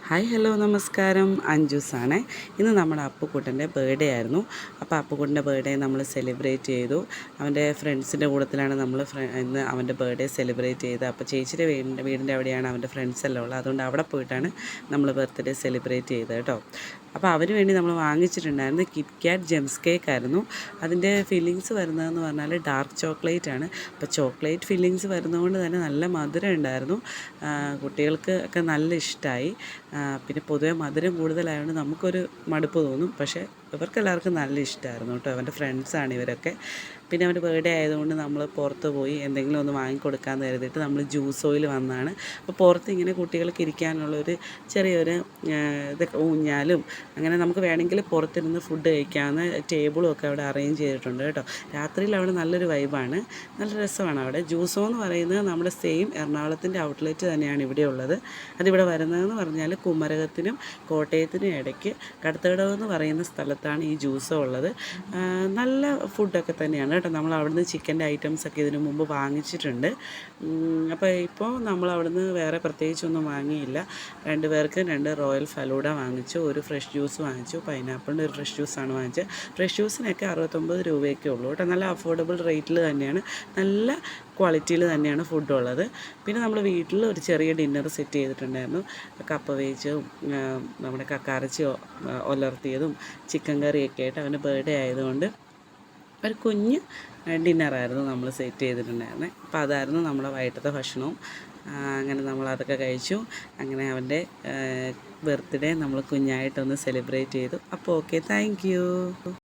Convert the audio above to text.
Hi hello നമസ്കാരം, അഞ്ജൂസാണ്. ഇന്ന് നമ്മുടെ അപ്പുക്കുട്ടൻ്റെ ബർത്ത്ഡേ ആയിരുന്നു. അപ്പോൾ അപ്പുക്കുട്ടൻ്റെ ബർത്ത്ഡേ നമ്മൾ സെലിബ്രേറ്റ് ചെയ്തു. അവൻ്റെ ഫ്രണ്ട്സിൻ്റെ കൂട്ടത്തിലാണ് നമ്മൾ ഇന്ന് അവൻ്റെ ബർത്ത്ഡേ സെലിബ്രേറ്റ് ചെയ്തത്. അപ്പോൾ ചേച്ചിയുടെ വീടിൻ്റെ അവിടെയാണ് അവൻ്റെ ഫ്രണ്ട്സ് എല്ലാം ഉള്ളത്. അതുകൊണ്ട് അവിടെ പോയിട്ടാണ് നമ്മൾ ബർത്ത്ഡേ സെലിബ്രേറ്റ് ചെയ്തത് കേട്ടോ. അപ്പോൾ അവന് വേണ്ടി നമ്മൾ വാങ്ങിച്ചിട്ടുണ്ടായിരുന്നു കിറ്റ് കാറ്റ് ജെംസ് കേക്ക് ആയിരുന്നു. അതിൻ്റെ ഫില്ലിങ്സ് വരുന്നതെന്ന് പറഞ്ഞാൽ ഡാർക്ക് ചോക്ലേറ്റ് ആണ്. അപ്പോൾ ചോക്ലേറ്റ് ഫില്ലിങ്സ് വരുന്നതുകൊണ്ട് തന്നെ നല്ല മധുരം ഉണ്ടായിരുന്നു. കുട്ടികൾക്ക് ഒക്കെ നല്ല ഇഷ്ടമായി. പിന്നെ പൊതുവെ മധുരം കൂടുതലായതുകൊണ്ട് നമുക്കൊരു മടുപ്പ് തോന്നും. പക്ഷേ ഇവർക്കെല്ലാവർക്കും നല്ല ഇഷ്ടമായിരുന്നു കേട്ടോ. അവൻ്റെ ഫ്രണ്ട്സാണ് ഇവരൊക്കെ. പിന്നെ അവൻ്റെ ബർത്ത്ഡേ ആയതുകൊണ്ട് നമ്മൾ പുറത്ത് പോയി എന്തെങ്കിലും ഒന്ന് വാങ്ങിക്കൊടുക്കാമെന്ന് കരുതിയിട്ട് നമ്മൾ ജ്യൂസ് ഓയിൽ വന്നതാണ്. അപ്പോൾ പുറത്ത് ഇങ്ങനെ കുട്ടികൾക്ക് ഇരിക്കാനുള്ളൊരു ചെറിയൊരു ഇതൊക്കെ ഊഞ്ഞാലും അങ്ങനെ നമുക്ക് വേണമെങ്കിൽ പുറത്തിരുന്ന് ഫുഡ് കഴിക്കാവുന്ന ടേബിളും ഒക്കെ അവിടെ അറേഞ്ച് ചെയ്തിട്ടുണ്ട് കേട്ടോ. രാത്രിയിൽ അവിടെ നല്ലൊരു വൈബാണ്, നല്ല രസമാണ് അവിടെ. ജ്യൂസോ എന്ന് പറയുന്നത് നമ്മുടെ സെയിം എറണാകുളത്തിൻ്റെ ഔട്ട്ലെറ്റ് തന്നെയാണ് ഇവിടെ ഉള്ളത്. അതിവിടെ വരുന്നതെന്ന് പറഞ്ഞാൽ കുമരകത്തിനും കോട്ടയത്തിനും ഇടയ്ക്ക് കടത്തകടവ് എന്ന് പറയുന്ന സ്ഥലത്താണ് ഈ ജ്യൂസോ ഉള്ളത്. നല്ല ഫുഡൊക്കെ തന്നെയാണ് കേട്ടോ. നമ്മൾ അവിടുന്ന് ചിക്കൻ്റെ ഐറ്റംസൊക്കെ ഇതിനു മുമ്പ് വാങ്ങിച്ചിട്ടുണ്ട്. അപ്പോൾ ഇപ്പോൾ നമ്മൾ അവിടുന്ന് വേറെ പ്രത്യേകിച്ചൊന്നും വാങ്ങിയില്ല. 2 പേർക്ക് 2 റോയൽ ഫലൂഡ വാങ്ങിച്ചു, ഒരു ഫ്രഷ് ജ്യൂസ് വാങ്ങിച്ചു. പൈനാപ്പിളിൻ്റെ ഒരു ഫ്രഷ് ജ്യൂസാണ് വാങ്ങിച്ചത്. ഫ്രഷ് ജ്യൂസിനൊക്കെ 69 രൂപയൊക്കെ ഉള്ളൂ കേട്ടോ. നല്ല അഫോർഡബിൾ റേറ്റിൽ തന്നെയാണ്, നല്ല ക്വാളിറ്റിയിൽ തന്നെയാണ് ഫുഡുള്ളത്. പിന്നെ നമ്മൾ വീട്ടിൽ ഒരു ചെറിയ ഡിന്നർ സെറ്റ് ചെയ്തിട്ടുണ്ടായിരുന്നു. കപ്പ വേവിച്ചതും നമ്മുടെ കക്കാറച്ചിയോ ഉലർത്തിയതും ചിക്കൻ കറിയൊക്കെ ആയിട്ട് അവൻ്റെ ബർത്ത്ഡേ ആയതുകൊണ്ട് ഒരു കുഞ്ഞ് ഡിന്നറായിരുന്നു നമ്മൾ സെറ്റ് ചെയ്തിട്ടുണ്ടായിരുന്നത്. അപ്പോൾ അതായിരുന്നു നമ്മുടെ വൈകിട്ടത്തെ ഭക്ഷണവും. അങ്ങനെ നമ്മളതൊക്കെ കഴിച്ചു. അങ്ങനെ അവൻ്റെ ബർത്ത്ഡേ നമ്മൾ കുഞ്ഞായിട്ടൊന്ന് സെലിബ്രേറ്റ് ചെയ്തു. അപ്പോൾ ഓക്കെ, താങ്ക് യു.